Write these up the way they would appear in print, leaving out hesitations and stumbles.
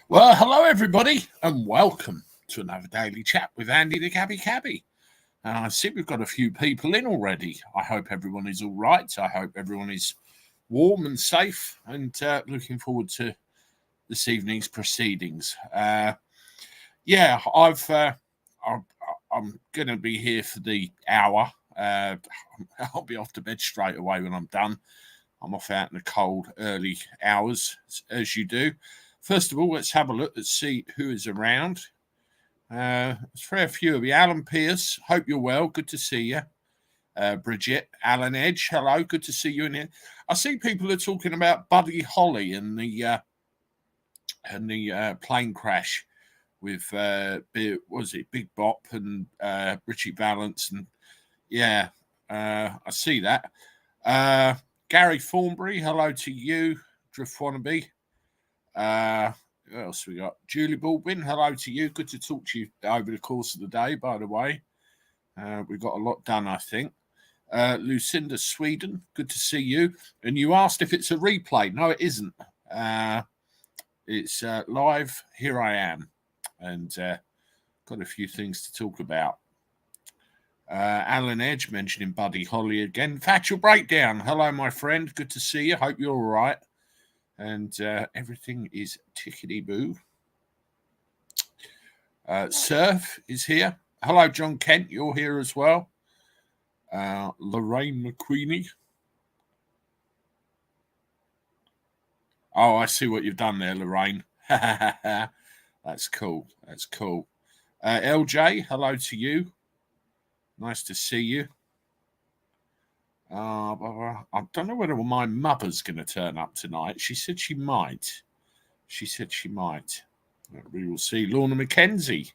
Well, hello everybody, and welcome to another daily chat with Andy the Cabby. I see we've got a few people in already. I hope everyone is all right. I hope everyone is warm and safe, and looking forward to this evening's proceedings. Yeah, I'm going to be here for the hour. I'll be off to bed straight away when I'm done. I'm off out in the cold early hours, as you do. First of all, let's have a look. Let's see who is around. There's a fair few of you. Alan Pierce, hope you're well. Good to see you. Bridget, Alan Edge, hello. Good to see you in here. I see people are talking about Buddy Holly and the plane crash with Big Bop and Richie Valance, and yeah, I see that. Gary Thornbury, hello to you. Drift Wannabe. Who else we got? Julie Baldwin, hello to you. Good to talk to you over the course of the day, by the way. We've got a lot done, I think. Lucinda Sweden, good to see you. And you asked if it's a replay. No, it isn't. It's live. Here I am. And got a few things to talk about. Alan Edge mentioning Buddy Holly again. Factual Breakdown. Hello, my friend. Good to see you. Hope you're all right. And everything is tickety-boo. Surf is here. Hello, John Kent. You're here as well. Lorraine McQueenie. Oh, I see what you've done there, Lorraine. That's cool. That's cool. LJ, hello to you. Nice to see you. I don't know whether my mother's going to turn up tonight. She said she might. We will see. Lorna McKenzie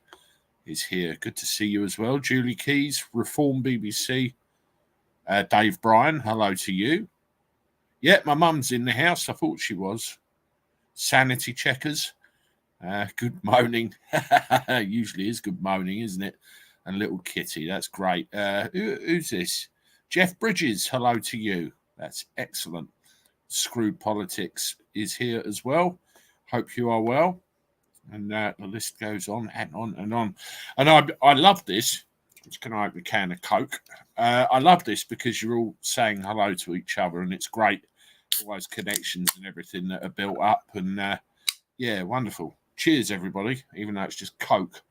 is here. Good to see you as well. Julie Keys, Reform BBC. Dave Bryan, hello to you. Yeah, my mum's in the house. I thought she was. Sanity checkers. Good moaning. Usually is good moaning, isn't it? And little Kitty, that's great. Who's this? Jeff Bridges, hello to you. That's excellent. Screwed Politics is here as well. Hope you are well. And the list goes on and on and on. And I love this. I'm just going to open a can of Coke. I love this because you're all saying hello to each other, and it's great. All those connections and everything that are built up. And yeah, wonderful. Cheers, everybody, even though it's just Coke.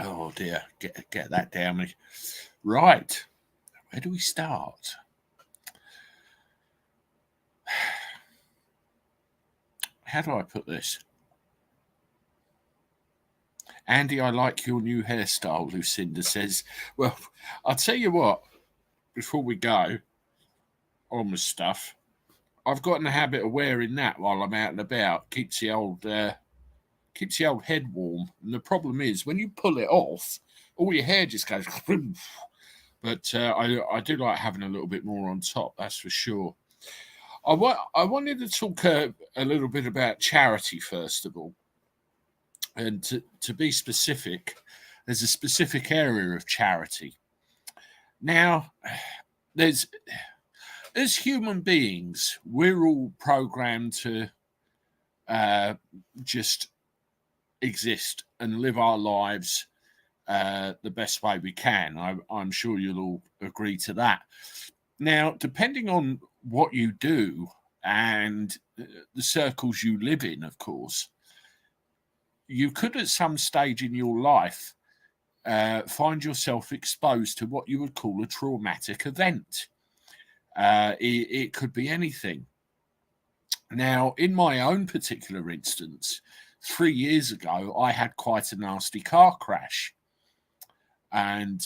Oh, dear. Get that down me. Right. Where do we start? How do I put this? Andy, I like your new hairstyle, Lucinda says. Well, I'll tell you what, before we go on with stuff, I've got in the habit of wearing that while I'm out and about. Keeps the old head warm. And the problem is, when you pull it off, all your hair just goes... But I do like having a little bit more on top, that's for sure. I wanted to talk a little bit about charity, first of all. And to be specific, there's a specific area of charity. Now, as human beings, we're all programmed to just exist and live our lives the best way we can. I'm sure you'll all agree to that. Now, depending on what you do and the circles you live in, of course, you could at some stage in your life find yourself exposed to what you would call a traumatic event. It could be anything. Now, in my own particular instance, 3 years ago, I had quite a nasty car crash. And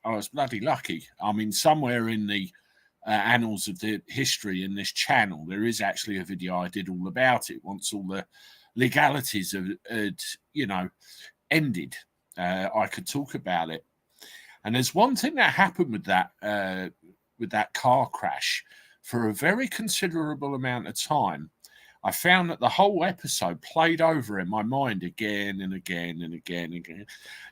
I was bloody lucky. I mean, somewhere in the annals of the history in this channel, there is actually a video I did all about it once all the legalities had ended. I could talk about it. And there's one thing that happened with that car crash. For a very considerable amount of time, I found that the whole episode played over in my mind again and again and again and again.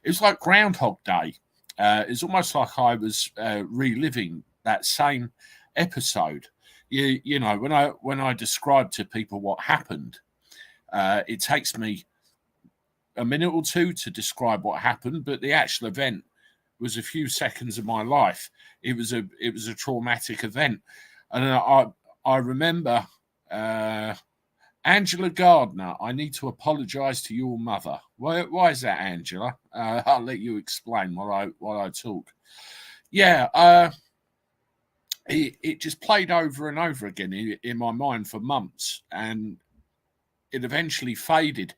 It was like Groundhog Day. It's almost like I was reliving that same episode. you know, when I describe to people what happened, it takes me a minute or two to describe what happened, but the actual event was a few seconds of my life. It was a traumatic event, and I remember Angela Gardner. I need to apologise to your mother. Why is that, Angela? I'll let you explain while I talk. Yeah, it just played over and over again in my mind for months, and it eventually faded.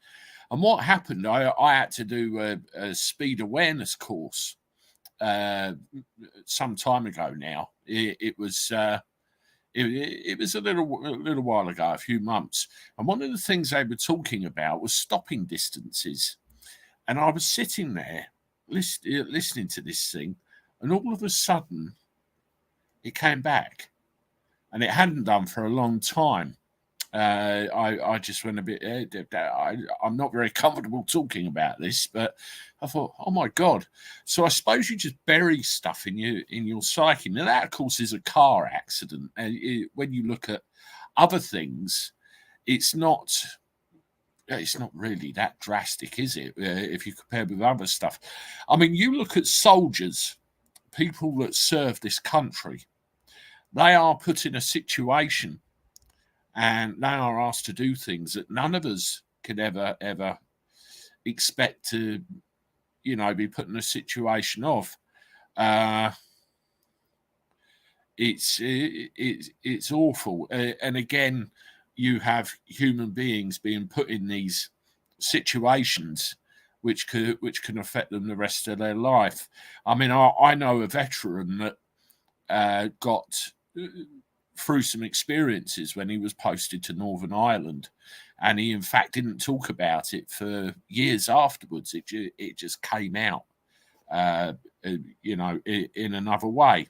And what happened? I had to do a speed awareness course some time ago now. It was it was a little while ago, a few months. And one of the things they were talking about was stopping distances. And I was sitting there listening to this thing, and all of a sudden, it came back, and it hadn't done for a long time. I just went a bit. I'm not very comfortable talking about this, but I thought, oh my god! So I suppose you just bury stuff in your psyche. Now that, of course, is a car accident. And when you look at other things, it's not really that drastic, is it? If you compare with other stuff, I mean, you look at soldiers, people that serve this country. They are put in a situation, and they are asked to do things that none of us could ever expect to, be put in a situation of. It's awful, and again, you have human beings being put in these situations which can affect them the rest of their life. I mean, I know a veteran that got through some experiences when he was posted to Northern Ireland, and he in fact didn't talk about it for years afterwards. It just came out, in another way,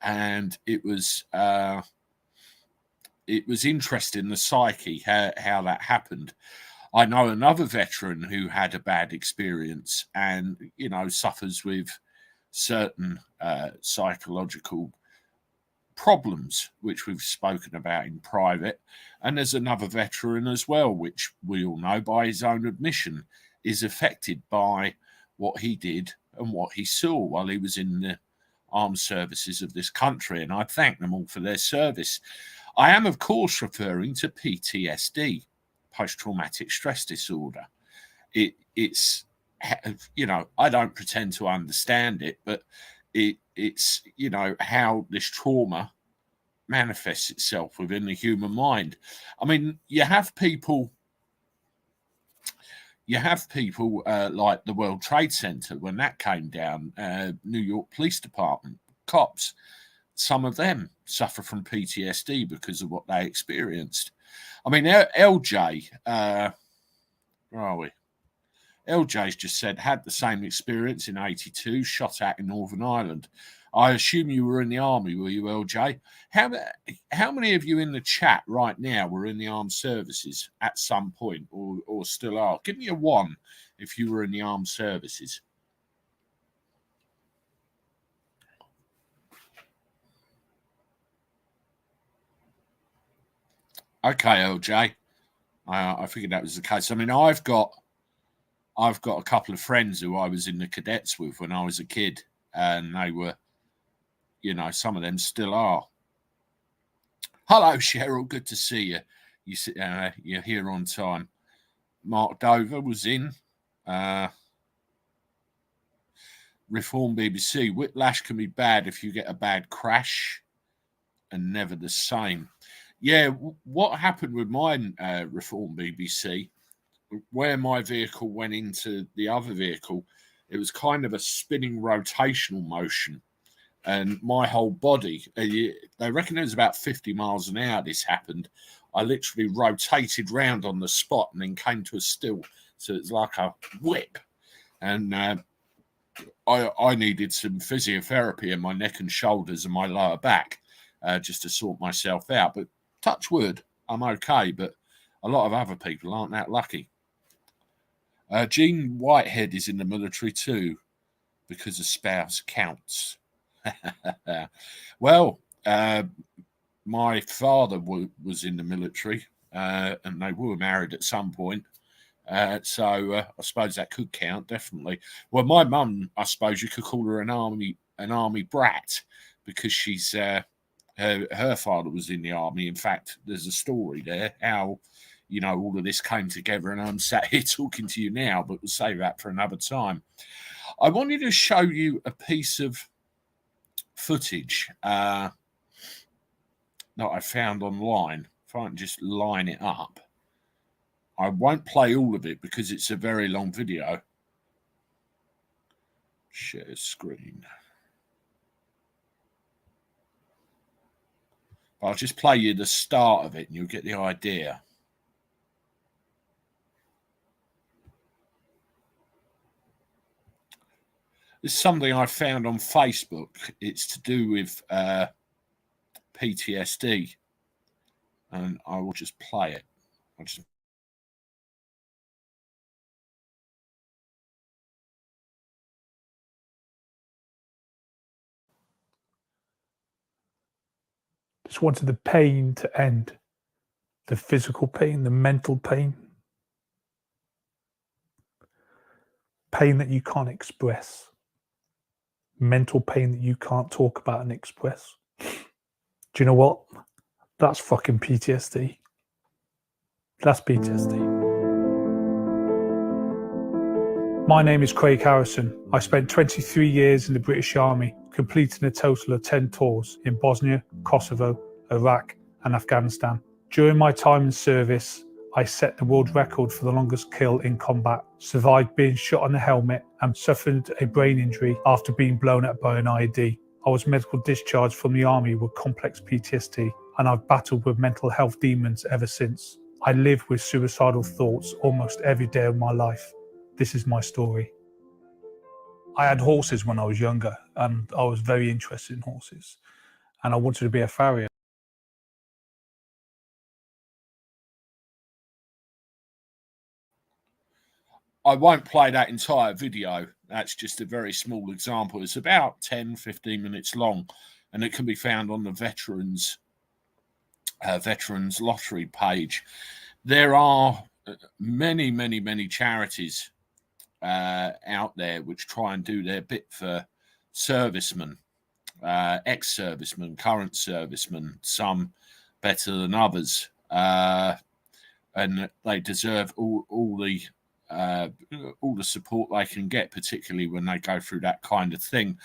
and it was interesting, the psyche, how that happened. I know another veteran who had a bad experience and suffers with certain psychological problems, which we've spoken about in private. And there's another veteran as well, which we all know by his own admission is affected by what he did and what he saw while he was in the armed services of this country. And I thank them all for their service. I am, of course, referring to PTSD, post-traumatic stress disorder. It's I don't pretend to understand it, but it's how this trauma manifests itself within the human mind. I mean, you have people like the World Trade Center when that came down. New York Police Department cops, some of them suffer from PTSD because of what they experienced. I mean, LJ, where are we? LJ's just said, had the same experience in 82, shot at in Northern Ireland. I assume you were in the army, were you, LJ? How many of you in the chat right now were in the armed services at some point or still are? Give me a 1 if you were in the armed services. Okay, LJ. I figured that was the case. I mean, I've got a couple of friends who I was in the cadets with when I was a kid, and they were, some of them still are. Hello, Cheryl. Good to see you. You're here on time. Mark Dover was in. Reform BBC. Whiplash can be bad if you get a bad crash and never the same. Yeah, what happened with mine, Reform BBC, where my vehicle went into the other vehicle, it was kind of a spinning rotational motion. And my whole body, they reckon it was about 50 miles an hour this happened. I literally rotated round on the spot and then came to a still. So it's like a whip. And I needed some physiotherapy in my neck and shoulders and my lower back just to sort myself out. But touch wood, I'm okay. But a lot of other people aren't that lucky. Gene Whitehead is in the military too because a spouse counts. Well, my father was in the military, and they were married at some point. So I suppose that could count, definitely. Well, my mum, I suppose you could call her an army brat, because she's her father was in the army. In fact, there's a story there how all of this came together, and I'm sat here talking to you now, but we'll save that for another time. I wanted to show you a piece of footage that I found online. If I can just line it up. I won't play all of it because it's a very long video. Share screen. I'll just play you the start of it and you'll get the idea. This is something I found on Facebook. It's to do with PTSD. And I will just play it. Just wanted the pain to end. The physical pain, the mental pain. Pain that you can't express. Mental pain that you can't talk about and express. Do you know what? That's fucking PTSD. That's PTSD. My name is Craig Harrison. I spent 23 years in the British Army, completing a total of 10 tours in Bosnia, Kosovo, Iraq and Afghanistan. During my time in service, I set the world record for the longest kill in combat, survived being shot on the helmet and suffered a brain injury after being blown up by an IED. I was medical discharged from the army with complex PTSD, and I've battled with mental health demons ever since. I live with suicidal thoughts almost every day of my life. This is my story. I had horses when I was younger, and I was very interested in horses, and I wanted to be a farrier. I won't play that entire video. That's just a very small example. It's about 10, 15 minutes long, and it can be found on the Veterans Lottery page. There are many charities out there which try and do their bit for servicemen, ex-servicemen, current servicemen, some better than others, and they deserve all the support they can get, particularly when they go through that kind of thing.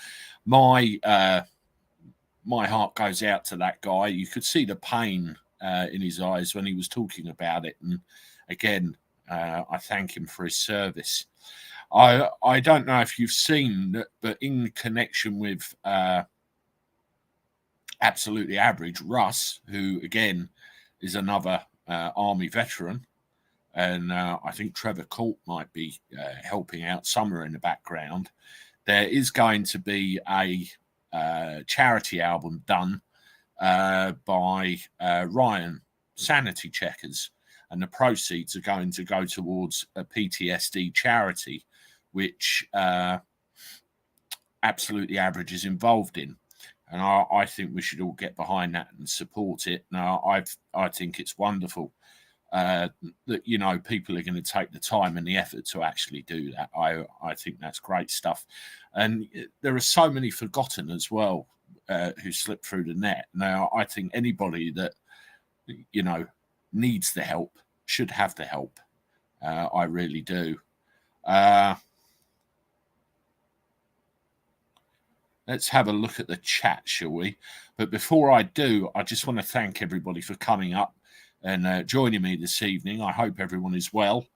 My heart goes out to that guy. You could see the pain in his eyes when he was talking about it, and again, I thank him for his service. I don't know if you've seen, but in connection with Absolutely Average, Russ, who again is another army veteran, and I think Trevor Court might be helping out somewhere in the background. There is going to be a charity album done by Ryan Sanity Checkers, and the proceeds are going to go towards a PTSD charity, which Absolutely Average is involved in. And I think we should all get behind that and support it. Now, I think it's wonderful that people are going to take the time and the effort to actually do that. I think that's great stuff. And there are so many forgotten as well who slip through the net. Now, I think anybody that needs the help should have the help. I really do. Let's have a look at the chat, shall we? But before I do, I just want to thank everybody for coming up and joining me this evening. I hope everyone is well.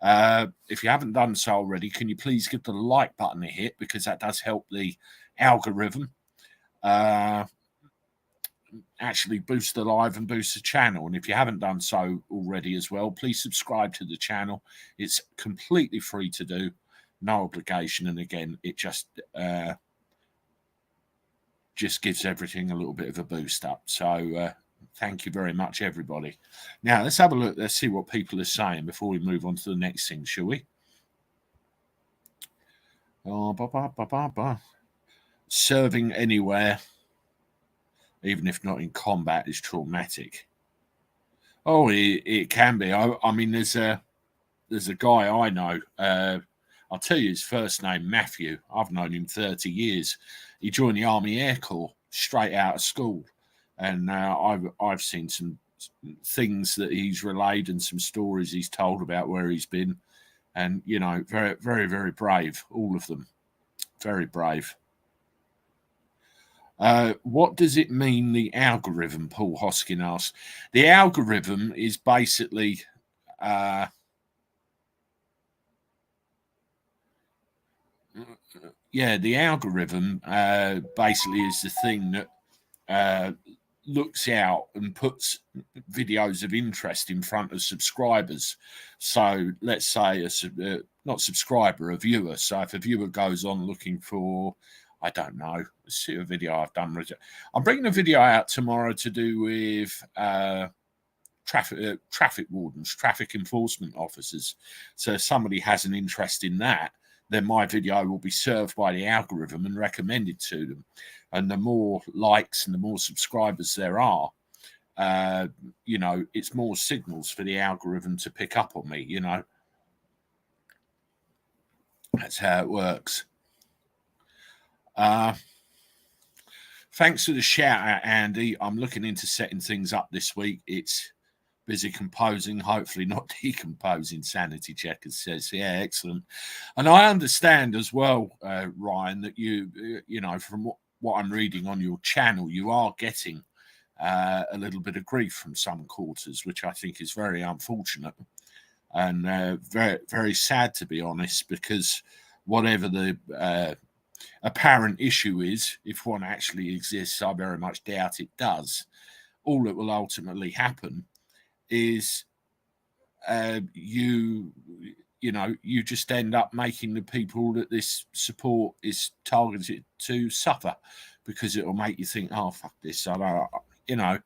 If you haven't done so already, can you please give the like button a hit, because that does help the algorithm actually boost the live and boost the channel. And if you haven't done so already as well, please subscribe to the channel. It's completely free to do, no obligation. And again, it just gives everything a little bit of a boost up. So thank you very much, everybody. Now, let's have a look. Let's see what people are saying before we move on to the next thing, shall we? Serving anywhere. even if not in combat, is traumatic. Oh, it can be. I mean, there's a guy I know. I'll tell you his first name, Matthew. I've known him 30 years. He joined the Army Air Corps straight out of school, and I've seen some things that he's relayed and some stories he's told about where he's been, and you know, very, very, very brave. All of them, very brave. What does it mean, the algorithm? Paul Hoskin asks. The algorithm is basically the algorithm basically is the thing that looks out and puts videos of interest in front of subscribers. So let's say not subscriber, a viewer. So if a viewer goes on looking for, I don't know, see a video I've done. I'm bringing a video out tomorrow to do with traffic wardens, traffic enforcement officers. So if somebody has an interest in that, then my video will be served by the algorithm and recommended to them. And the more likes and the more subscribers there are, you know, it's more signals for the algorithm to pick up on me, you know. That's how it works. Thanks for the shout out, Andy. I'm looking into setting things up this week. It's busy composing, hopefully not decomposing, Sanity Checkers says. Yeah, excellent. And I understand as well, Ryan, that you know, from what I'm reading on your channel, you are getting a little bit of grief from some quarters, which I think is very unfortunate and very, very sad, to be honest, because whatever the apparent issue is, if one actually exists, I very much doubt it does. All that will ultimately happen is you just end up making the people that this support is targeted to suffer, because it will make you think, oh, fuck this. I know, you know,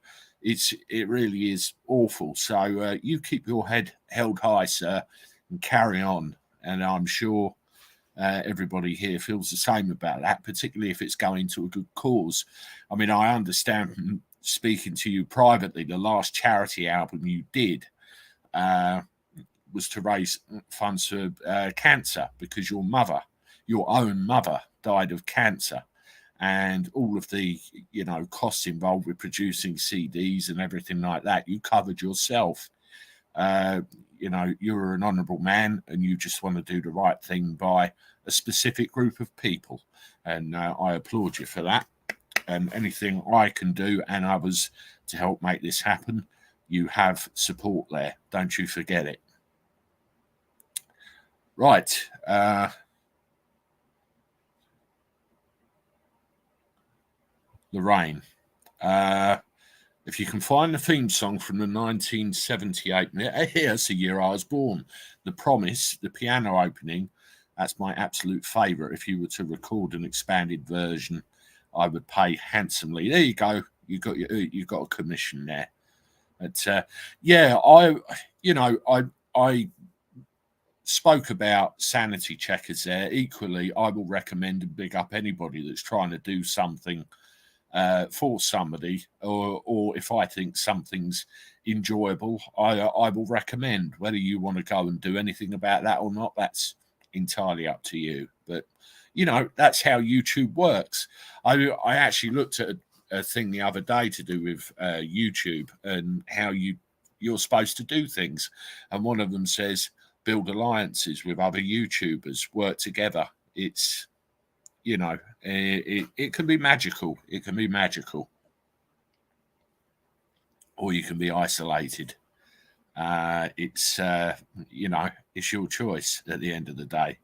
it really is awful. So you keep your head held high, sir, and carry on. And I'm sure everybody here feels the same about that, particularly if it's going to a good cause. I mean, I understand from speaking to you privately, the last charity album you did was to raise funds for cancer, because your own mother, died of cancer, and all of the, you know, costs involved with producing CDs and everything like that, you covered yourself. You know, you're an honourable man, and you just want to do the right thing by a specific group of people, and I applaud you for that. And anything I can do and others to help make this happen, you have support there. Don't you forget it. Right. Lorraine. If you can find the theme song from the 1978, that's the year I was born. The Promise, the piano opening, that's my absolute favourite. If you were to record an expanded version, I would pay handsomely. There you go. You got a commission there. But yeah, I spoke about Sanity Checkers there. Equally, I will recommend and big up anybody that's trying to do something for somebody, or if I think something's enjoyable, I will recommend. Whether you want to go and do anything about that or not, that's entirely up to you. But you know, that's how YouTube works. I actually looked at a thing the other day to do with YouTube and how you're supposed to do things, and one of them says build alliances with other YouTubers, work together. It's, you know, it can be magical. It can be magical, or you can be isolated. It's you know, it's your choice at the end of the day.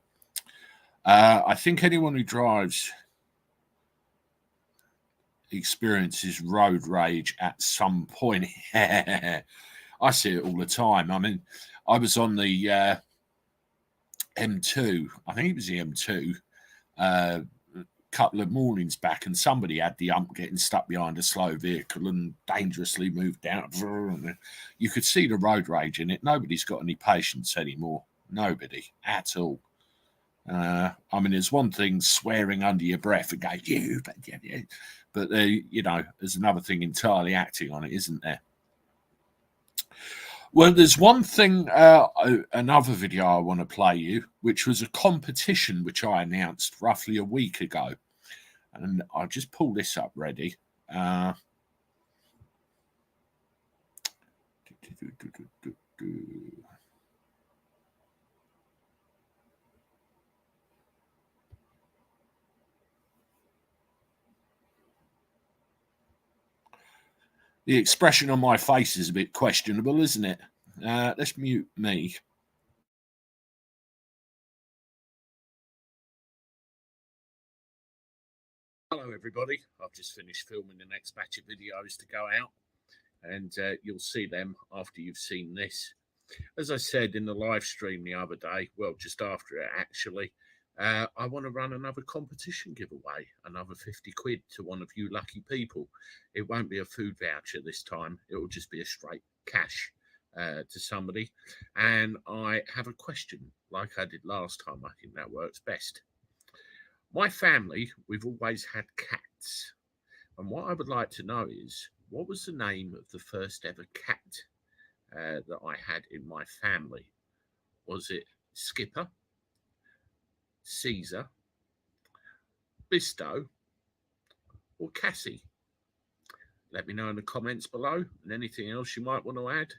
I think anyone who drives experiences road rage at some point. I see it all the time. I mean, I was on the M2. I think it was the M2 a couple of mornings back, and somebody had the ump getting stuck behind a slow vehicle and dangerously moved down. You could see the road rage in it. Nobody's got any patience anymore. Nobody at all. I mean, there's one thing swearing under your breath and going, you, But there's another thing entirely acting on it, isn't there? Well, there's one thing, another video I want to play you, which was a competition which I announced roughly a week ago. And I'll just pull this up ready. The expression on my face is a bit questionable, isn't it? Let's mute me. Hello, everybody. I've just finished filming the next batch of videos to go out, and you'll see them after you've seen this. As I said in the live stream the other day, well, just after it actually, I want to run another competition giveaway, another 50 quid to one of you lucky people. It won't be a food voucher this time. It will just be a straight cash to somebody. And I have a question like I did last time. I think that works best. My family, we've always had cats. And what I would like to know is, what was the name of the first ever cat that I had in my family? Was it Skipper, Caesar, Bisto, or Cassie? Let me know in the comments below, and anything else you might want to add,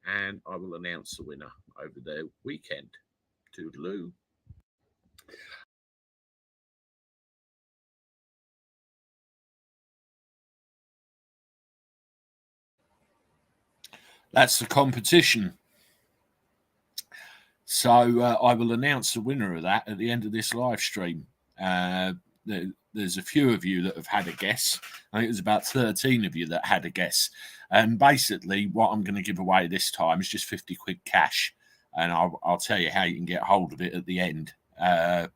and I will announce the winner over the weekend. Toodaloo. That's the competition. So I will announce the winner of that at the end of this live stream. There's a few of you that have had a guess. I think there's about 13 of you that had a guess. And basically what I'm going to give away this time is just 50 quid cash. And I'll tell you how you can get hold of it at the end. I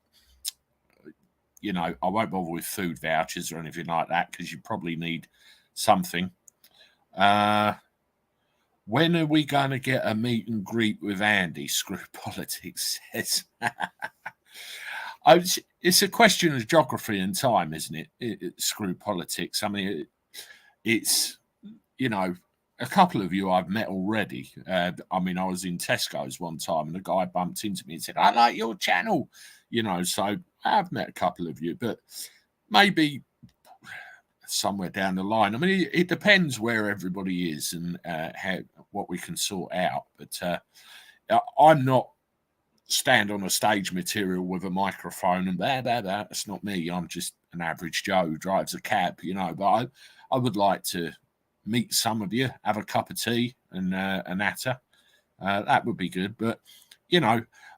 won't bother with food vouchers or anything like that because you probably need something. When are we going to get a meet and greet with Andy? Screw Politics says. It's a question of geography and time, isn't it? Screw Politics. I mean, it's, a couple of you I've met already. I was in Tesco's one time and a guy bumped into me and said, I like your channel. So I've met a couple of you, but maybe somewhere down the line. I mean, it depends where everybody is and what we can sort out. But I'm not stand on a stage material with a microphone and blah, blah, blah. That's not me. I'm just an average Joe who drives a cab, But I would like to meet some of you, have a cup of tea and a natter. That would be good. But,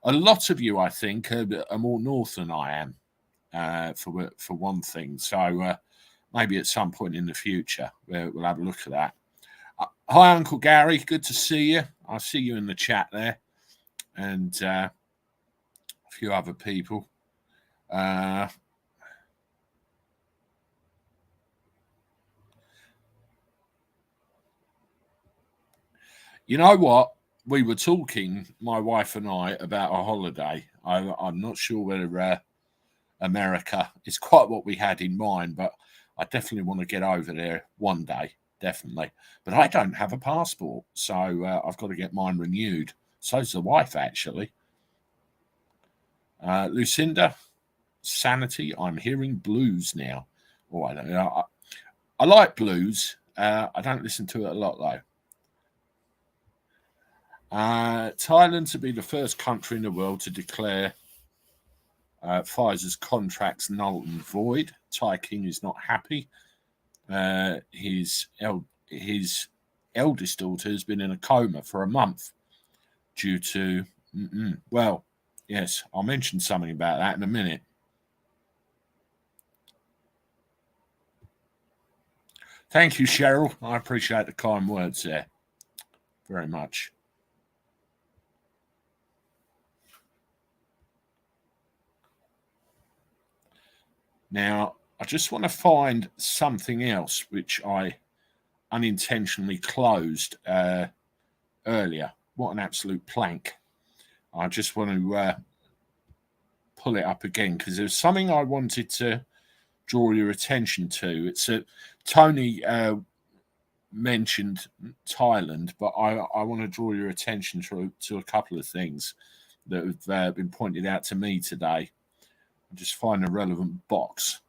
a lot of you, I think, are more north than I am, for one thing. So maybe at some point in the future, we'll have a look at that. Hi, Uncle Gary. Good to see you. I see you in the chat there. And a few other people. You know what? We were talking, my wife and I, about a holiday. I'm not sure whether America is quite what we had in mind, but I definitely want to get over there one day, definitely. But I don't have a passport, so I've got to get mine renewed. So's the wife, actually. Lucinda, Sanity, I'm hearing blues now. Oh, I don't know. I like blues. I don't listen to it a lot, though. Thailand to be the first country in the world to declare Pfizer's contracts null and void. Thai King is not happy. His eldest daughter has been in a coma for a month due to, well, yes, I'll mention something about that in a minute. Thank you, Cheryl. I appreciate the kind words there very much. Now, I just want to find something else which I unintentionally closed earlier. What an absolute plank. I just want to pull it up again because there's something I wanted to draw your attention to. It's a Tony mentioned Thailand, but I want to draw your attention to a couple of things that have been pointed out to me today. I'll just find a relevant box.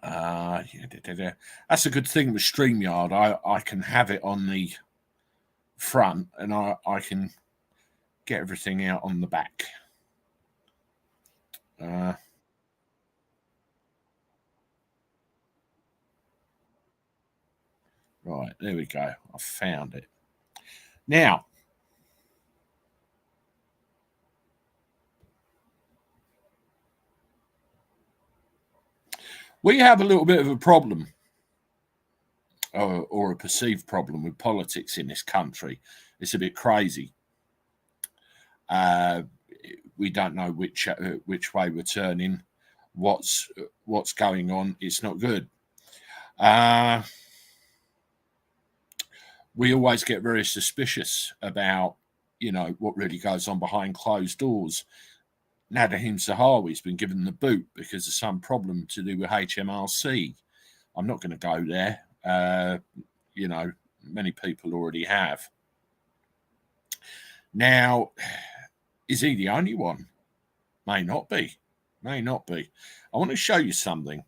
That's a good thing with StreamYard. I can have it on the front and I can get everything out on the back. Right, there we go. I found it. Now, we have a little bit of a problem, or a perceived problem, with politics in this country. It's a bit crazy. We don't know which way we're turning. What's going on? It's not good. We always get very suspicious about, what really goes on behind closed doors. Natter Sahawi's been given the boot because of some problem to do with HMRC. I'm not going to go there. Many people already have. Now, is he the only one? May not be. I want to show you something.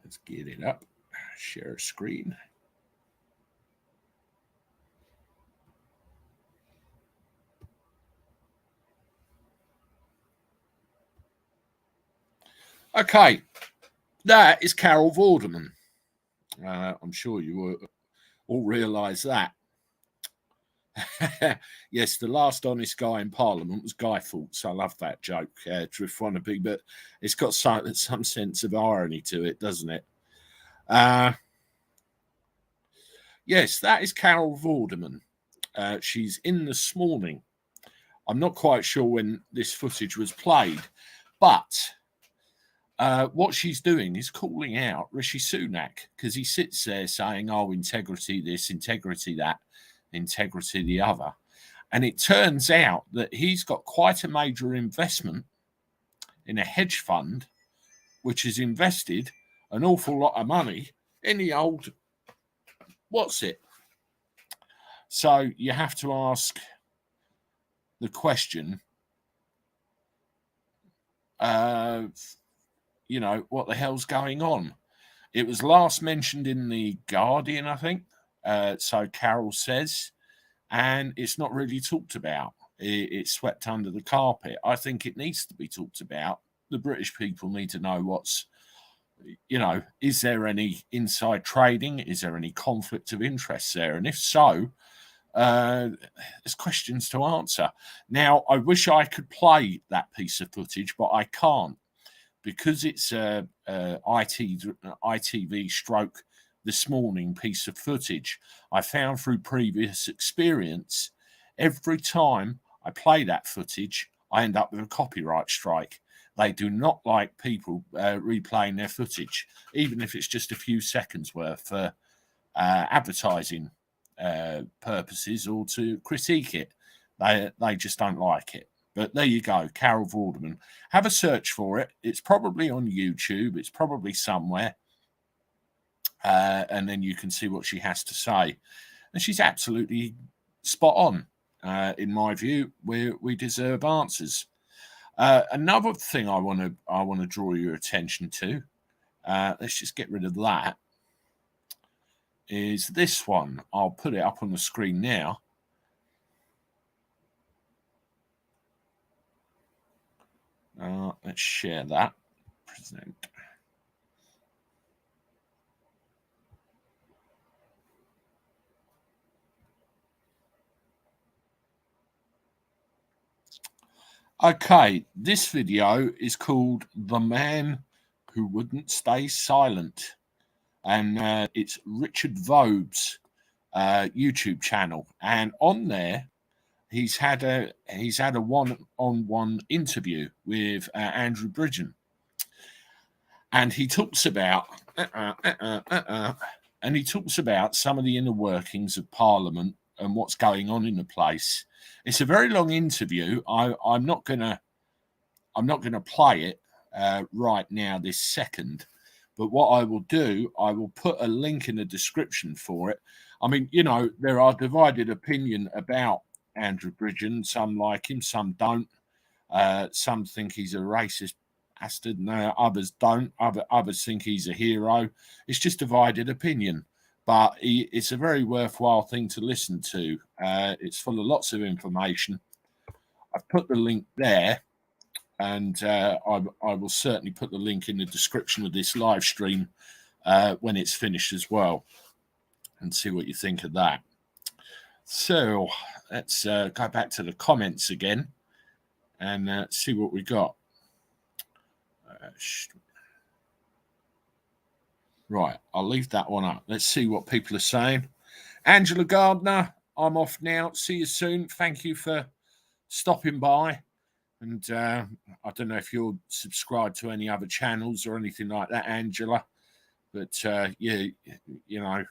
Let's get it up. Share a screen. Okay, that is Carol Vorderman. I'm sure you all realise that. Yes, the last honest guy in Parliament was Guy Fawkes. I love that joke, Drift Wannabe, but it's got some sense of irony to it, doesn't it? Yes, that is Carol Vorderman. She's in this morning. I'm not quite sure when this footage was played, but what she's doing is calling out Rishi Sunak, because he sits there saying, oh, integrity this, integrity that, integrity the other. And it turns out that he's got quite a major investment in a hedge fund, which has invested an awful lot of money in the old, what's it? So you have to ask the question, what the hell's going on? It was last mentioned in The Guardian, I think. So Carol says, and it's not really talked about. It's swept under the carpet. I think it needs to be talked about. The British people need to know what's, is there any inside trading? Is there any conflict of interest there? And if so, there's questions to answer. Now, I wish I could play that piece of footage, but I can't, because it's a ITV stroke this morning piece of footage. I found through previous experience, every time I play that footage, I end up with a copyright strike. They do not like people replaying their footage, even if it's just a few seconds worth for advertising purposes or to critique it. They just don't like it. But there you go, Carol Vorderman. Have a search for it. It's probably on YouTube. It's probably somewhere. And then you can see what she has to say. And she's absolutely spot on, in my view. We deserve answers. Another thing I want to draw your attention to, let's just get rid of that, is this one. I'll put it up on the screen now. Let's share that. Present. Okay, this video is called The Man Who Wouldn't Stay Silent. And it's Richard Vobe's YouTube channel. And on there, he's had a one-on-one interview with Andrew Bridgen, and he talks about some of the inner workings of Parliament and what's going on in the place. It's a very long interview. I'm not gonna play it right now this second, but what I will do, I will put a link in the description for it. I mean, you know, there are divided opinion about Andrew Bridgen. Some like him, some don't. Some think he's a racist bastard. No, others don't. Others think he's a hero. It's just divided opinion. But it's a very worthwhile thing to listen to. It's full of lots of information. I've put the link there, and I will certainly put the link in the description of this live stream when it's finished as well, and see what you think of that. So let's go back to the comments again and see what we got. Right, I'll leave that one up. Let's see what people are saying. Angela Gardner, I'm off now. See you soon. Thank you for stopping by. And I don't know if you're subscribed to any other channels or anything like that, Angela. But yeah, you know,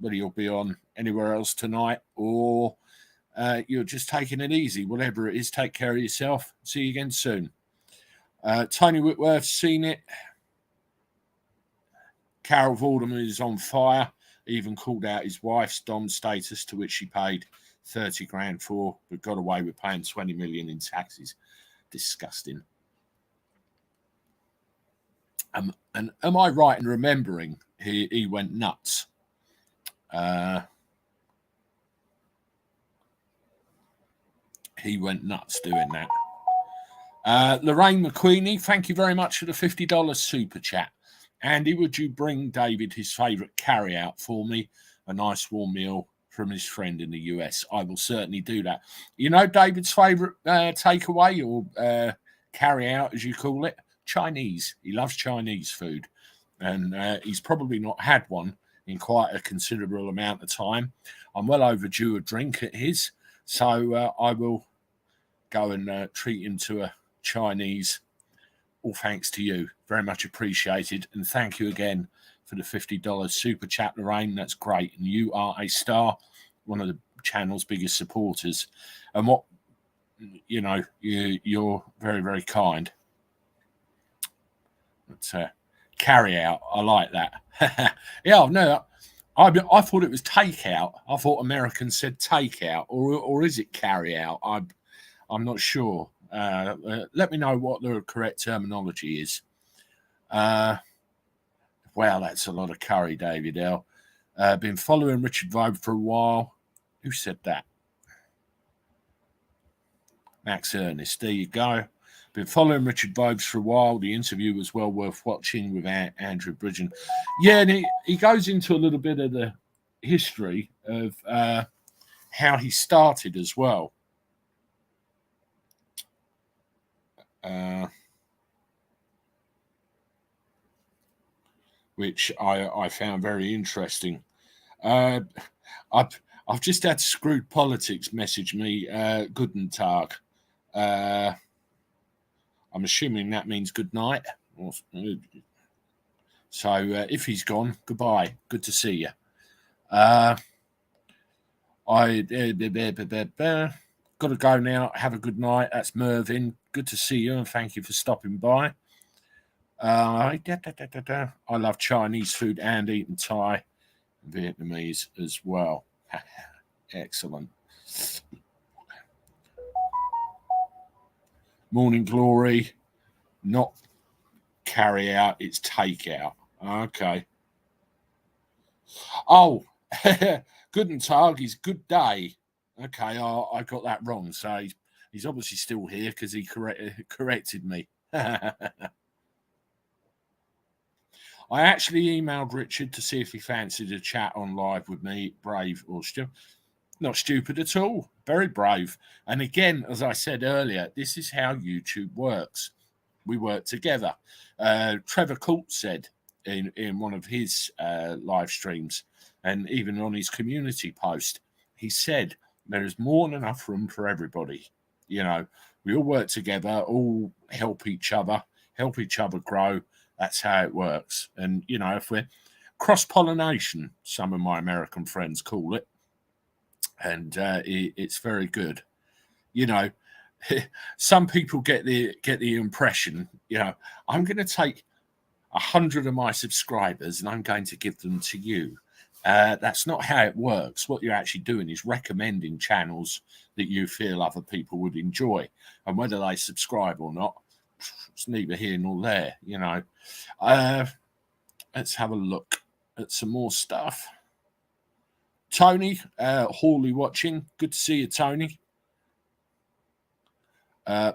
whether you'll be on anywhere else tonight or you're just taking it easy, whatever it is, take care of yourself. See you again soon. Tony Whitworth's seen it. Carol Vorderman is on fire. Even called out his wife's Dom status, to which she paid 30 grand for, but got away with paying 20 million in taxes. Disgusting. And am I right in remembering he went nuts? He went nuts doing that. Lorraine McQueenie, thank you very much for the $50 super chat. Andy, would you bring David his favourite carry-out for me? A nice warm meal from his friend in the US. I will certainly do that. You know David's favourite takeaway or carry-out, as you call it? Chinese. He loves Chinese food. And he's probably not had one in quite a considerable amount of time. I'm well overdue a drink at his. So I will go and treat him to a Chinese. All thanks to you. Very much appreciated. And thank you again for the $50 super chat, Lorraine. That's great. And you are a star, one of the channel's biggest supporters. And what, you know, you're very, very kind. But carry out. I like that. Yeah, no, I thought it was takeout. I thought Americans said takeout, or is it carry out? I'm not sure. Let me know what the correct terminology is. Wow, that's a lot of curry, David L. Been following Richard Vogue for a while. Who said that? Max Ernest. There you go. Been following Richard Vogue for a while. The interview was well worth watching with Andrew Bridgen. Yeah, and he goes into a little bit of the history of how he started as well. Which I found very interesting. I've just had Screwed Politics message me, Guten Tag. I'm assuming that means good night. So if he's gone, goodbye. Good to see you. I got to go now. Have a good night. That's Mervyn. Good to see you, and thank you for stopping by. I love Chinese food and eating Thai, Vietnamese as well. Excellent. Morning Glory, not carry out, it's take out. Okay. Oh, Guten Tag is good day. Okay, I got that wrong. So he's obviously still here because he corrected me. I actually emailed Richard to see if he fancied a chat on live with me. Brave or stupid? Not stupid at all. Very brave. And again, as I said earlier, this is how YouTube works. We work together. Trevor Colt said in one of his live streams, and even on his community post, he said there is more than enough room for everybody. You know, we all work together, all help each other grow. That's how it works. And, you know, if we're cross-pollination, some of my American friends call it, and it's very good. You know, some people get the impression, I'm going to take 100 of my subscribers and I'm going to give them to you. That's not how it works. What you're actually doing is recommending channels that you feel other people would enjoy, and whether they subscribe or not, it's neither here nor there. Let's have a look at some more stuff. Tony Hawley watching. Good to see you, Tony.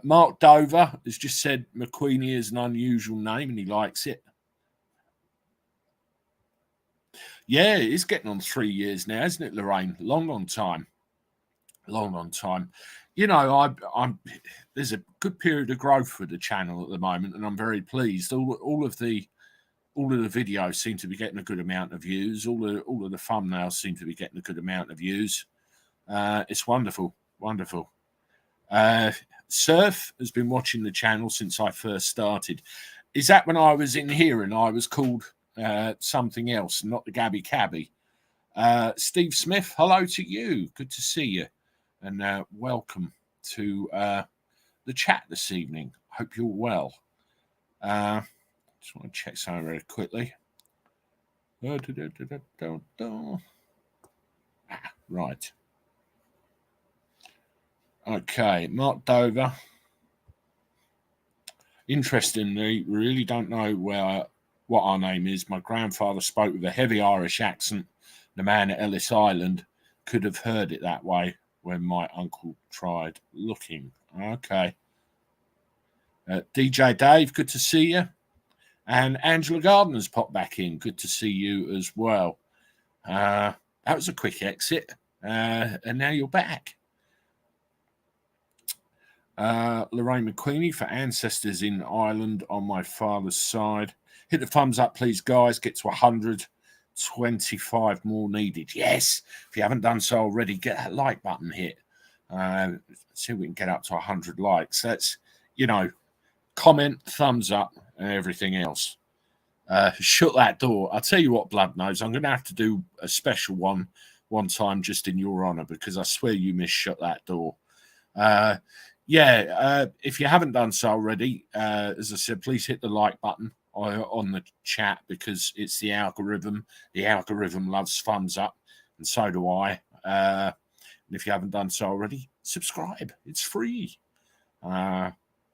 Mark Dover has just said McQueenie is an unusual name and he likes it. Yeah, it's getting on 3 years now, isn't it, Lorraine? Long time. Long time. I'm there's a good period of growth for the channel at the moment, and I'm very pleased. All of the videos seem to be getting a good amount of views. All of the thumbnails seem to be getting a good amount of views. It's wonderful. Surf has been watching the channel since I first started. Is that when I was in here and I was called something else, not the Gabby Cabby? Steve Smith, hello to you. Good to see you. And welcome to the chat this evening. Hope you're well. Just want to check something very quickly. Right. Okay, Mark Dover. Interestingly, really don't know what our name is. My grandfather spoke with a heavy Irish accent. The man at Ellis Island could have heard it that way when my uncle tried looking. Okay. DJ Dave, good to see you. And Angela Gardner's popped back in. Good to see you as well. That was a quick exit. And now you're back. Lorraine McQueenie for ancestors in Ireland on my father's side. Hit the thumbs up, please, guys. Get to 125 more needed. Yes. If you haven't done so already, get that like button hit. See if we can get up to 100 likes. That's, comment, thumbs up, and everything else. Shut that door. I'll tell you what, Blood Nose, I'm going to have to do a special one time just in your honor, because I swear you missed shut that door. If you haven't done so already, as I said, please hit the like button on the chat, because it's the algorithm. The algorithm loves thumbs up, and so do I. And if you haven't done so already, subscribe. It's free.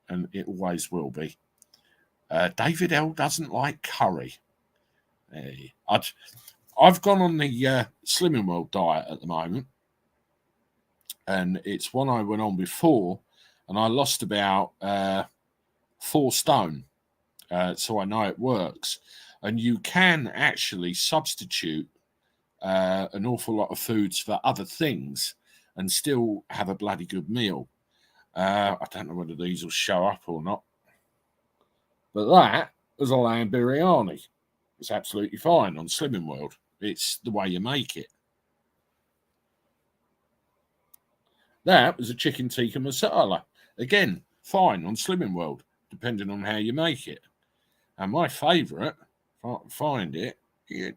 And it always will be. David L doesn't like curry. I've gone on the Slimming World diet at the moment, and it's one I went on before, and I lost about 4 stone. So I know it works. And you can actually substitute an awful lot of foods for other things and still have a bloody good meal. I don't know whether these will show up or not. But that was a lamb biryani. It's absolutely fine on Slimming World. It's the way you make it. That was a chicken tikka masala. Again, fine on Slimming World, depending on how you make it. And my favourite, if I can find it, the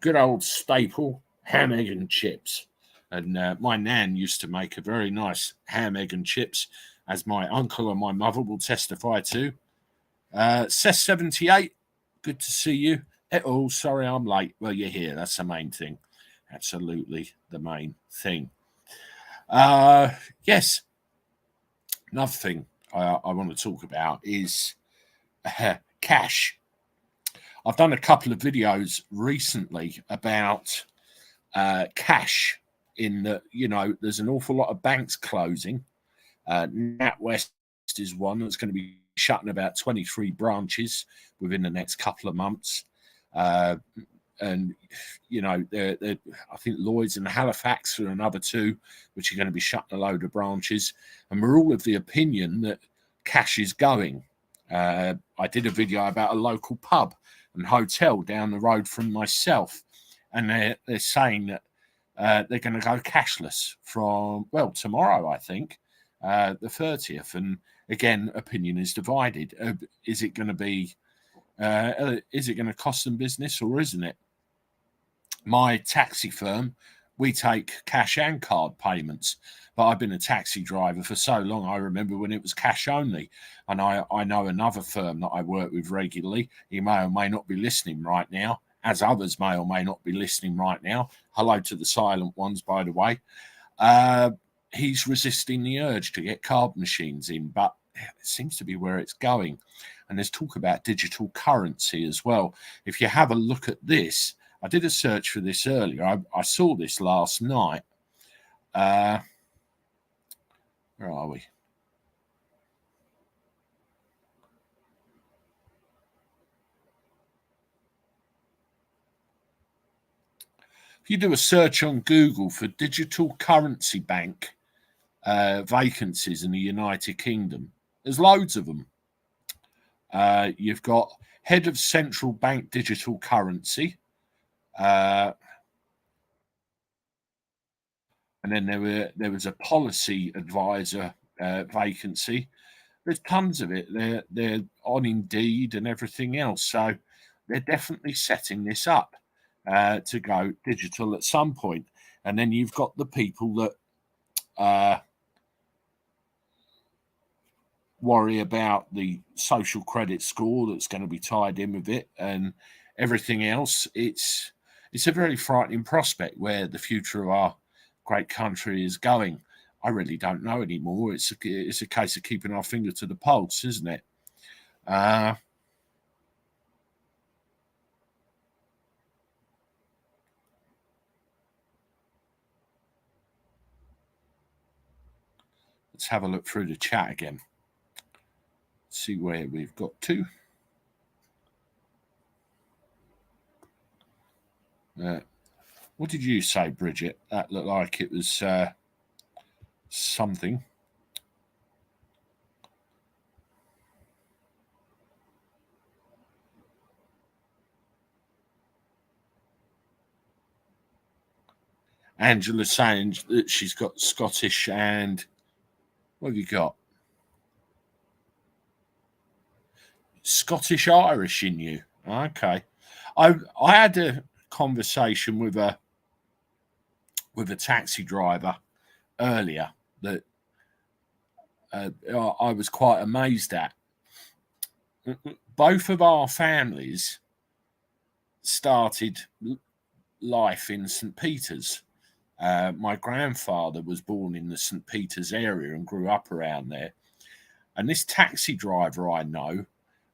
good old staple ham, egg and chips. And my nan used to make a very nice ham, egg and chips, as my uncle and my mother will testify to. Seth78, good to see you. Oh, sorry I'm late. Well, you're here. That's the main thing. Absolutely the main thing. Yes. Another thing I want to talk about is cash. I've done a couple of videos recently about cash, in that, there's an awful lot of banks closing. NatWest is one that's going to be shutting about 23 branches within the next couple of months. And, I think Lloyd's and Halifax are another 2, which are going to be shutting a load of branches. And we're all of the opinion that cash is going. I did a video about a local pub and hotel down the road from myself. And they're saying that they're going to go cashless from, tomorrow, I think, the 30th. And again, opinion is divided. Is it going to be, is it going to cost them business, or isn't it? my taxi firm, we take cash and card payments. But I've been a taxi driver for so long, I remember when it was cash only. And I know another firm that I work with regularly. He may or may not be listening right now, as others may or may not be listening right now. Hello to the silent ones, by the way. He's resisting the urge to get card machines in, but it seems to be where it's going. And there's talk about digital currency as well. If you have a look at this, I did a search for this earlier. I saw this last night. Where are we? If you do a search on Google for digital currency bank vacancies in the United Kingdom, there's loads of them. You've got head of central bank digital currency. And then there was a policy advisor vacancy. There's tons of it. They're on Indeed and everything else. So they're definitely setting this up to go digital at some point. And then you've got the people that worry about the social credit score that's going to be tied in with it and everything else. It's a very frightening prospect where the future of our great country is going. I really don't know anymore. It's a case of keeping our finger to the pulse, isn't it? Let's have a look through the chat again. See where we've got to. What did you say, Bridget? That looked like it was something. Angela saying that she's got Scottish and what have you got? Scottish Irish in you. Okay. I had a conversation with a taxi driver earlier that I was quite amazed at. Both of our families started life in St. Peter's. My grandfather was born in the St. Peter's area and grew up around there. And this taxi driver I know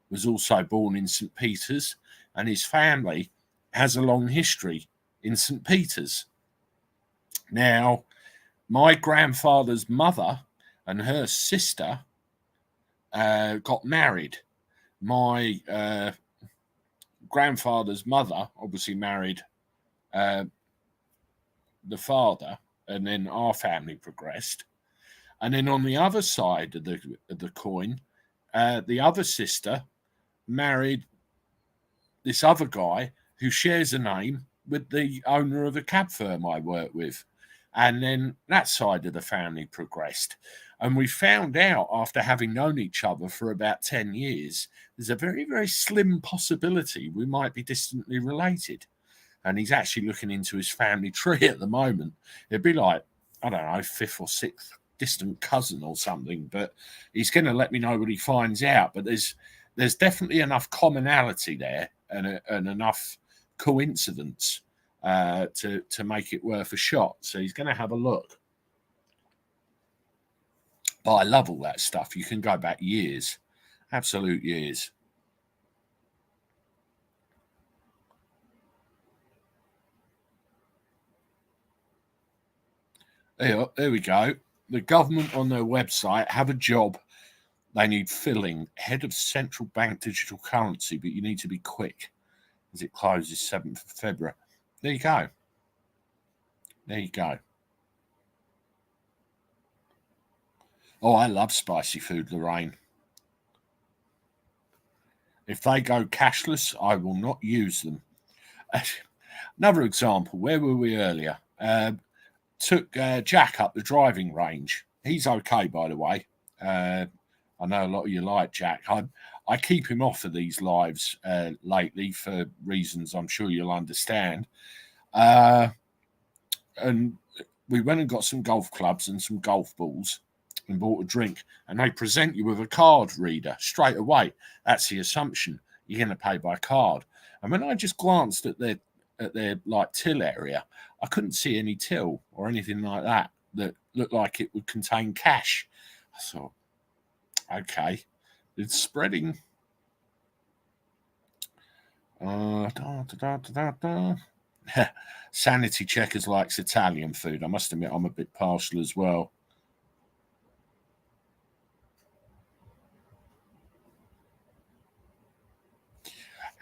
was also born in St. Peter's, and his family has a long history in St. Peter's. Now, my grandfather's mother and her sister got married. My grandfather's mother obviously married the father, and then our family progressed. And then on the other side of the coin, the other sister married this other guy who shares a name with the owner of a cab firm I work with. And then that side of the family progressed. And we found out after having known each other for about 10 years, there's a very, very slim possibility we might be distantly related. And he's actually looking into his family tree at the moment. It'd be like, I don't know, fifth or sixth distant cousin or something, but he's going to let me know what he finds out. But there's definitely enough commonality there and enough coincidence to make it worth a shot. So he's going to have a look. But I love all that stuff. You can go back years, absolute years. There we go. The government on their website have a job. They need filling. Head of central bank digital currency, but you need to be quick as it closes 7th of February. There you go. There you go. Oh, I love spicy food, Lorraine. If they go cashless, I will not use them. Another example, where were we earlier? Took Jack up the driving range. He's okay, by the way. I know a lot of you like Jack. I keep him off of these lives lately for reasons I'm sure you'll understand. And we went and got some golf clubs and some golf balls and bought a drink. And they present you with a card reader straight away. That's the assumption. You're going to pay by card. And when I just glanced at their like till area, I couldn't see any till or anything like that looked like it would contain cash. I thought, okay, it's spreading. Sanity Checkers likes Italian food. I must admit, I'm a bit partial as well.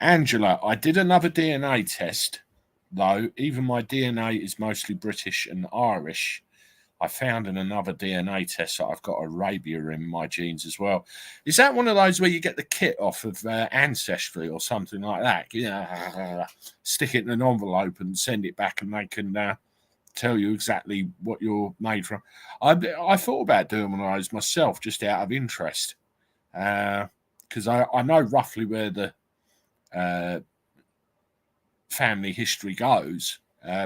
Angela, I did another DNA test, though. Even my DNA is mostly British and Irish. I found in another DNA test that I've got Arabia in my genes as well. Is that one of those where you get the kit off of Ancestry or something like that? Stick it in an envelope and send it back, and they can tell you exactly what you're made from. I thought about doing one of those myself, just out of interest, because I know roughly where the family history goes,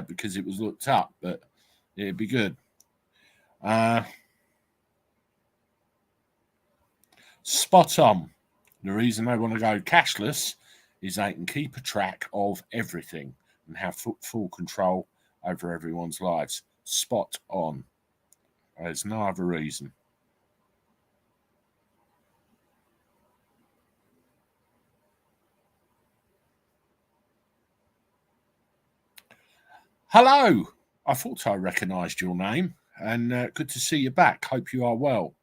because it was looked up, but it'd be good. Spot on. The reason they want to go cashless is they can keep a track of everything and have full control over everyone's lives. Spot on. There's no other reason. Hello. I thought I recognised your name, and good to see you back. Hope you are well.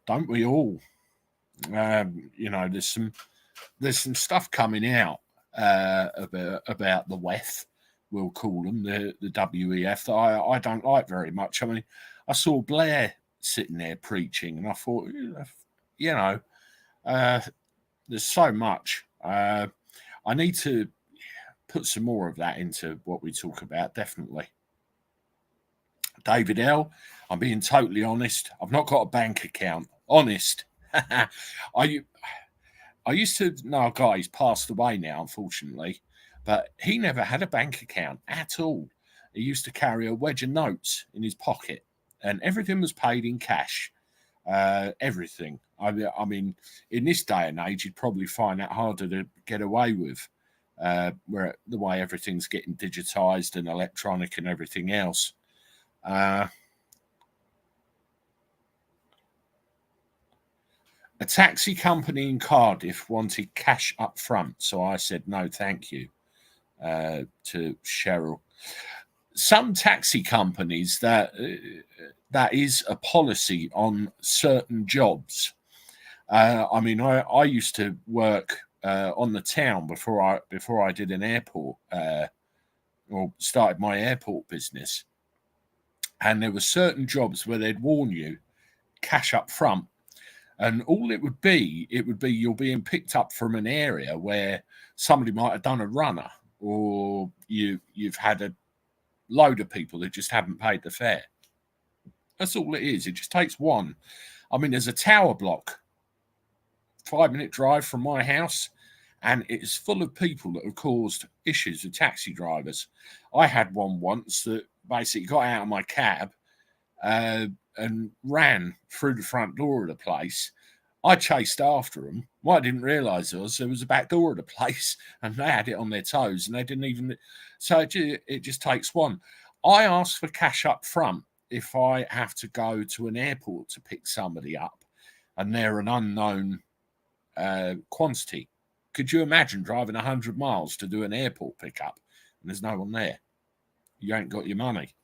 Don't we all? There's some stuff coming out about the WEF, we'll call them, the WEF, that I don't like very much. I mean, I saw Blair sitting there preaching, and I thought, there's so much. I need to put some more of that into what we talk about, definitely. David L., I'm being totally honest. I've not got a bank account. Honest. I used to know a guy, he's passed away now, unfortunately, but he never had a bank account at all. He used to carry a wedge of notes in his pocket, and everything was paid in cash. Everything. I mean, in this day and age, you'd probably find that harder to get away with, where the way everything's getting digitized and electronic and everything else. A taxi company in Cardiff wanted cash up front, so I said no, thank you, to Cheryl. Some taxi companies that is a policy on certain jobs. I mean, I used to work on the town before I did an airport, or started my airport business, and there were certain jobs where they'd warn you cash up front. And all it would be you're being picked up from an area where somebody might have done a runner, or you've had a load of people that just haven't paid the fare. That's all it is. It just takes one. I mean, there's a tower block, 5-minute drive from my house, and it's full of people that have caused issues with taxi drivers. I had one once that basically got out of my cab and ran through the front door of the place. I chased after them. What I didn't realise there was a back door of the place, and they had it on their toes, and they didn't even. So it just takes one. I ask for cash up front if I have to go to an airport to pick somebody up, and they're an unknown quantity. Could you imagine driving 100 miles to do an airport pickup and there's no one there? You ain't got your money.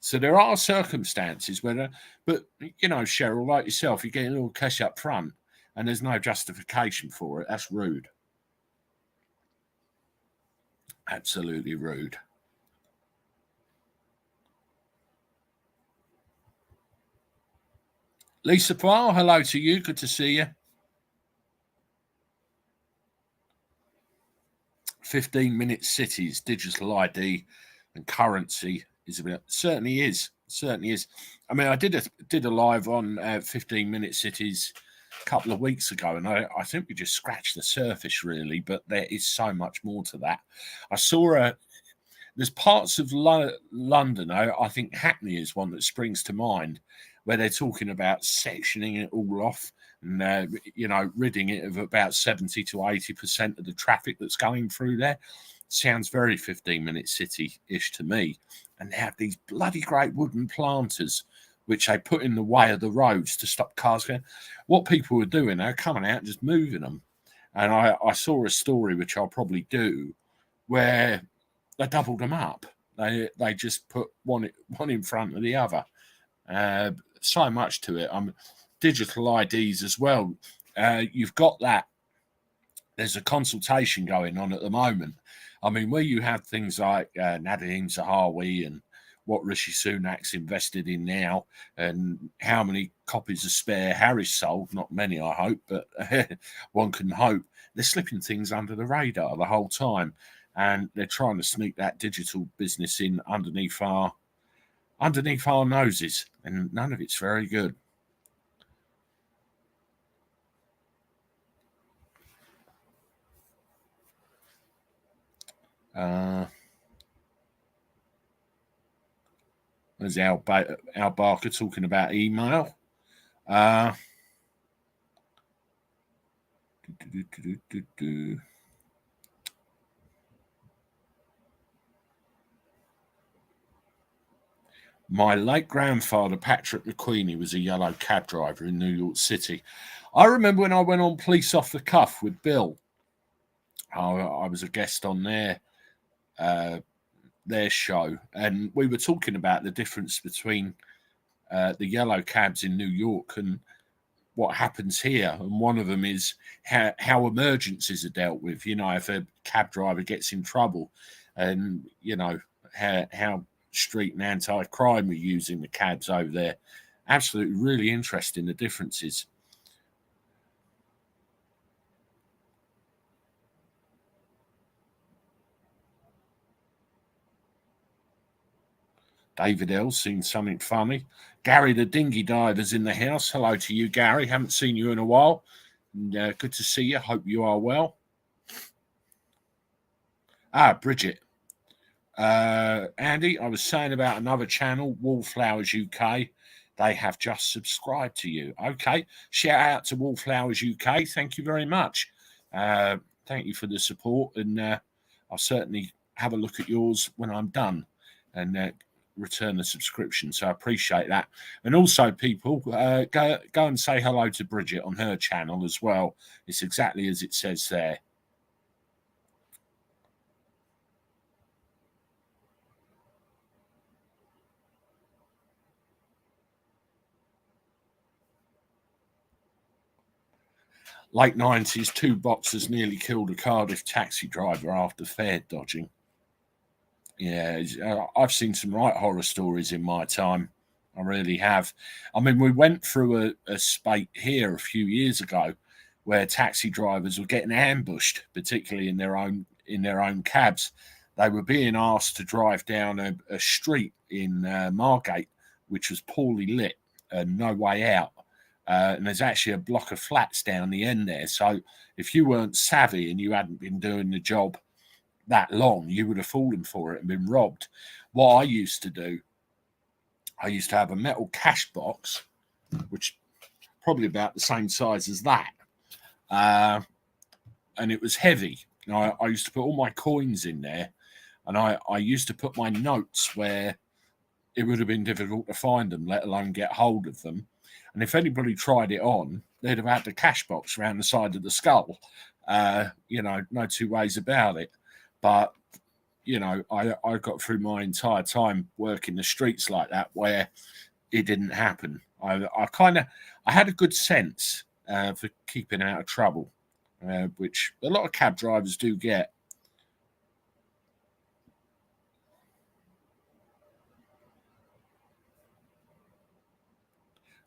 So there are circumstances where, but Cheryl, like yourself, you get a little cash up front and there's no justification for it. That's rude. Absolutely rude. Lisa Powell, hello to you. Good to see you. 15-minute cities, digital ID and currency certainly is certainly is. I mean, I did a live on 15-minute cities a couple of weeks ago, and I think we just scratched the surface, really, but there is so much more to that. I saw there's parts of London, I think Hackney is one that springs to mind, where they're talking about sectioning it all off and, ridding it of about 70 to 80% of the traffic that's going through there. Sounds very 15-minute city-ish to me. And they have these bloody great wooden planters, which they put in the way of the roads to stop cars going. What people were doing, they're coming out and just moving them. And I saw a story, which I'll probably do, where they doubled them up. They just put one in front of the other. So much to it. Digital IDs as well. You've got that. There's a consultation going on at the moment. I mean, where you have things like Natter and what Rishi Sunak's invested in now, and how many copies of Spare Harris sold. Not many, I hope, but one can hope. They're slipping things under the radar the whole time, and they're trying to sneak that digital business in underneath our noses, and none of it's very good. There's Al Barker talking about email. My late grandfather, Patrick McQueenie, was a yellow cab driver in New York City. I remember when I went on Police Off the Cuff with Bill. I was a guest on their show, and we were talking about the difference between the yellow cabs in New York and what happens here. And one of them is how emergencies are dealt with. If a cab driver gets in trouble, and how street and anti-crime are using the cabs over there. Absolutely really interesting, the differences. David L. seen something funny. Gary the dinghy diver's in the house. Hello to you, Gary. Haven't seen you in a while. And, good to see you. Hope you are well. Bridget. Andy, I was saying about another channel, Wallflowers UK. They have just subscribed to you. Okay. Shout out to Wallflowers UK. Thank you very much. Thank you for the support. And I'll certainly have a look at yours when I'm done and return the subscription. So I appreciate that. And also, people, go and say hello to Bridget on her channel as well. It's exactly as it says there. Late 90s, two boxers nearly killed a Cardiff taxi driver after fare dodging. Yeah, I've seen some right horror stories in my time. I really have. I mean, we went through a spate here a few years ago where taxi drivers were getting ambushed, particularly in their own cabs. They were being asked to drive down a street in Margate, which was poorly lit and no way out. And there's actually a block of flats down the end there. So if you weren't savvy and you hadn't been doing the job that long, you would have fallen for it and been robbed. What I used to do, I used to have a metal cash box, which probably about the same size as that. And it was heavy. I used to put all my coins in there, and I used to put my notes where it would have been difficult to find them, let alone get hold of them. And if anybody tried it on, they'd have had the cash box around the side of the skull. No two ways about it. But, I got through my entire time working the streets like that where it didn't happen. I had a good sense for keeping out of trouble, which a lot of cab drivers do get.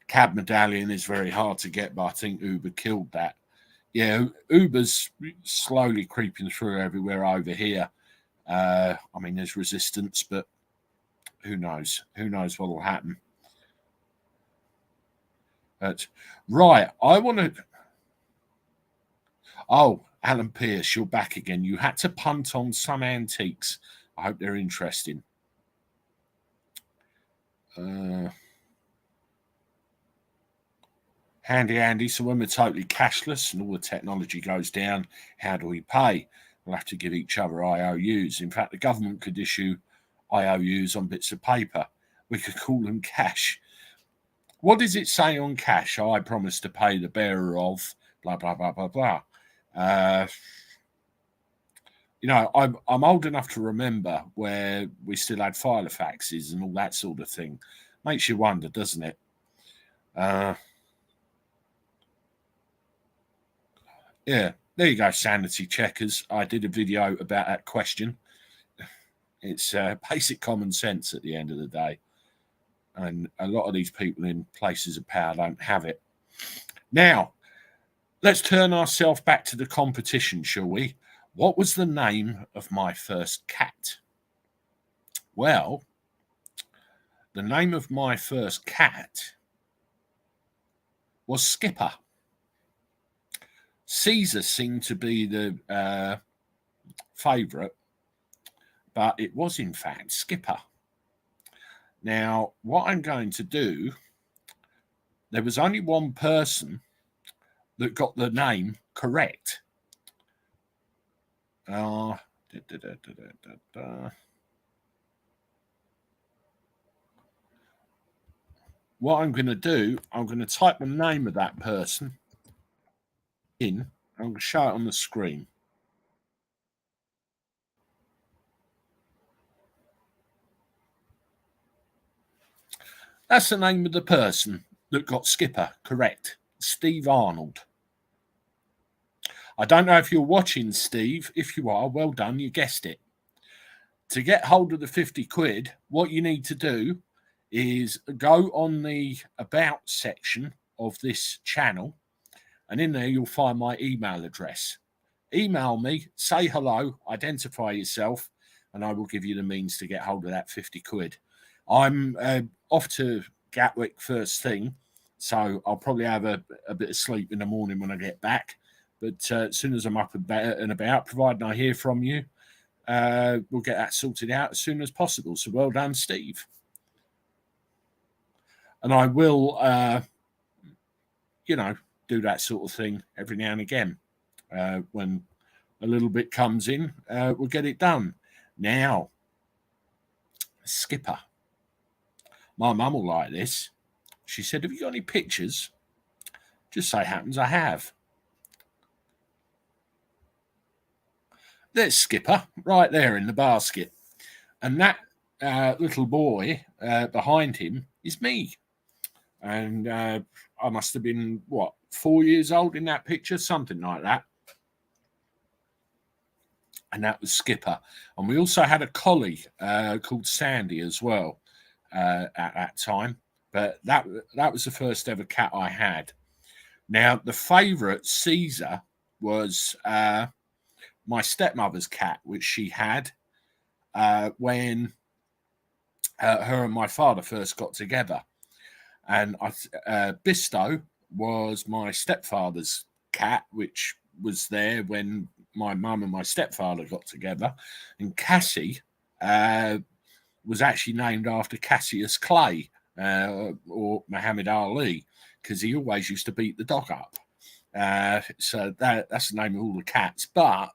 Cab medallion is very hard to get, but I think Uber killed that. Yeah, Uber's slowly creeping through everywhere over here. There's resistance, but who knows? Who knows what will happen? But, right, I want to... Oh, Alan Pierce, you're back again. You had to punt on some antiques. I hope they're interesting. Handy, Andy. So when we're totally cashless and all the technology goes down, how do we pay? We'll have to give each other IOUs. In fact, the government could issue IOUs on bits of paper. We could call them cash. What does it say on cash? I promise to pay the bearer of blah, blah, blah, blah, blah. You know, I'm old enough to remember where we still had filofaxes and all that sort of thing. Makes you wonder, doesn't it? Yeah, there you go, sanity checkers. I did a video about that question. It's basic common sense at the end of the day. And a lot of these people in places of power don't have it. Now, let's turn ourselves back to the competition, shall we? What was the name of my first cat? Well, the name of my first cat was Skipper. Caesar seemed to be the favourite, but it was in fact Skipper. Now, what I'm going to do, there was only one person that got the name correct. What I'm going to do, I'm going to type the name of that person in. I'm going to show it on the screen. That's the name of the person that got Skipper correct. Steve Arnold. I don't know if you're watching, Steve. If you are, well done. You guessed it. To get hold of the 50 quid, what you need to do is go on the About section of this channel, and in there you'll find my email address. Email me, say hello, identify yourself, and I will give you the means to get hold of that 50 quid. I'm off to Gatwick first thing, so I'll probably have a bit of sleep in the morning when I get back. But as soon as I'm up and about, providing I hear from you, we'll get that sorted out as soon as possible. So well done, Steve. And I will, do that sort of thing every now and again. When a little bit comes in, we'll get it done. Now, Skipper. My mum will like this. She said, have you got any pictures? Just so happens I have. There's Skipper right there in the basket. And that little boy behind him is me. And I must have been, 4 years old in that picture? Something like that. And that was Skipper. And we also had a collie called Sandy as well at that time. But that was the first ever cat I had. Now, the favourite, Caesar, was my stepmother's cat, which she had when her and my father first got together. And Bisto was my stepfather's cat, which was there when my mum and my stepfather got together. And Cassie was actually named after Cassius Clay or Muhammad Ali, because he always used to beat the dog up. So that's the name of all the cats. But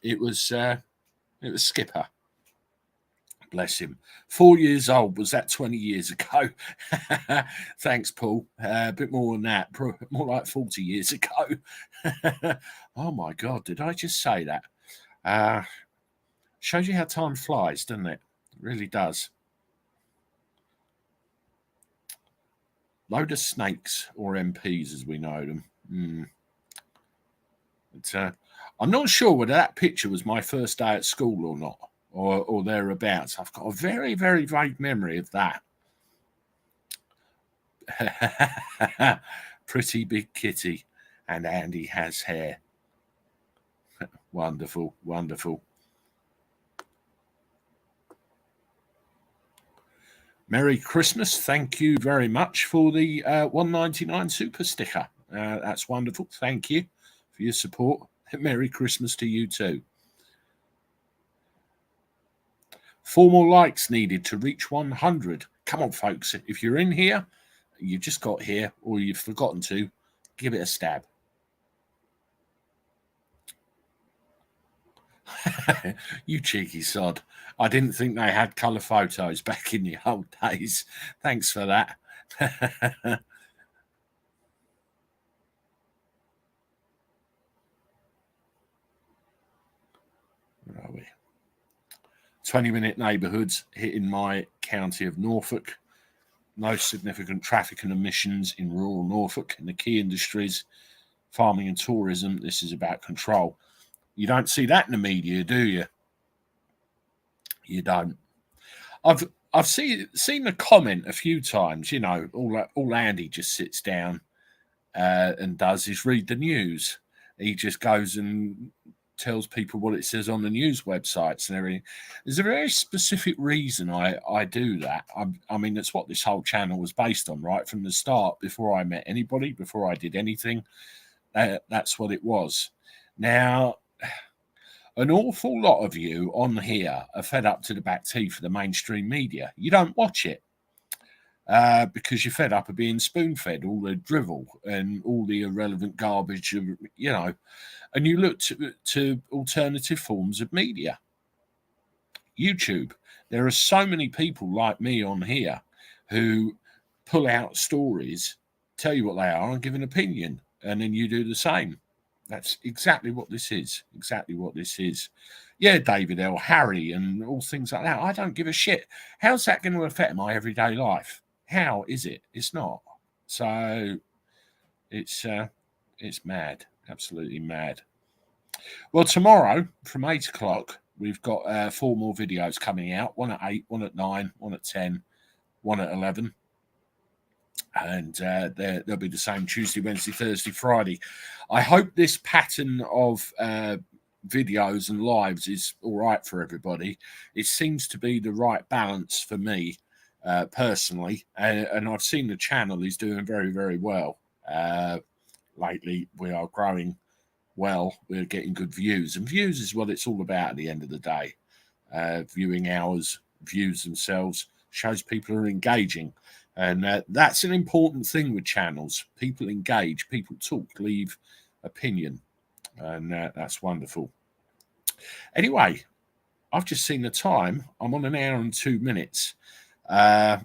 it was Skipper. Bless him. 4 years old. Was that 20 years ago? Thanks, Paul. A bit more than that. More like 40 years ago. Oh, my God. Did I just say that? Shows you how time flies, doesn't it? It really does. Load of snakes, or MPs as we know them. But, I'm not sure whether that picture was my first day at school or not. Or thereabouts. I've got a very, very vague memory of that. Pretty big kitty, and Andy has hair. Wonderful, wonderful. Merry Christmas. Thank you very much for the $1.99 super sticker. That's wonderful. Thank you for your support. Merry Christmas to you too. 4 more likes needed to reach 100. Come on, folks. If you're in here, you just got here, or you've forgotten to, give it a stab. You cheeky sod. I didn't think they had colour photos back in the old days. Thanks for that. Where are we? 20-minute neighbourhoods hitting my county of Norfolk. No significant traffic and emissions in rural Norfolk. In the key industries, farming and tourism, this is about control. You don't see that in the media, do you? You don't. I've seen the comment a few times. You know, all Andy just sits down and does is read the news. He just goes and tells people what it says on the news websites and everything. There's a very specific reason I do that. I mean, that's what this whole channel was based on, right from the start. Before I met anybody, before I did anything, that's what it was. Now, an awful lot of you on here are fed up to the back teeth of the mainstream media. You don't watch it because you're fed up of being spoon-fed all the drivel and all the irrelevant garbage, you know, and you look to alternative forms of media. YouTube. There are so many people like me on here who pull out stories, tell you what they are, and give an opinion, and then you do the same. That's exactly what this is. Exactly what this is. Yeah, David L., Harry, and all things like that. I don't give a shit. How's that going to affect my everyday life? How is it? It's not. So it's mad. Absolutely mad. Well, tomorrow from 8 o'clock, we've got 4 more videos coming out. 1 at 8, 1 at 9, 1 at 10, 1 at 11. And they'll be the same Tuesday, Wednesday, Thursday, Friday. I hope this pattern of videos and lives is all right for everybody. It seems to be the right balance for me personally. And I've seen the channel is doing very, very well. Lately, we are growing well. We're getting good views. And views is what it's all about at the end of the day. Viewing hours, views themselves, shows people are engaging. And that's an important thing with channels. People engage, people talk, leave opinion. And that's wonderful. Anyway, I've just seen the time. I'm on 1 hour and 2 minutes. I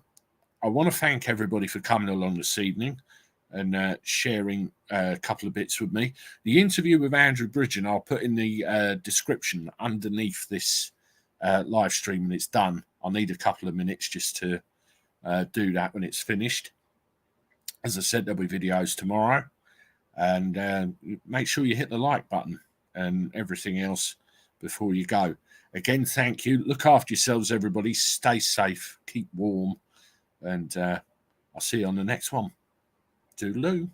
want to thank everybody for coming along this evening and sharing a couple of bits with me. The interview with Andrew Bridgen, I'll put in the description underneath this live stream when it's done. I'll need a couple of minutes just to do that when it's finished. As I said, there'll be videos tomorrow. And make sure you hit the like button and everything else before you go. Again, thank you. Look after yourselves, everybody. Stay safe. Keep warm. And I'll see you on the next one. Toodaloo.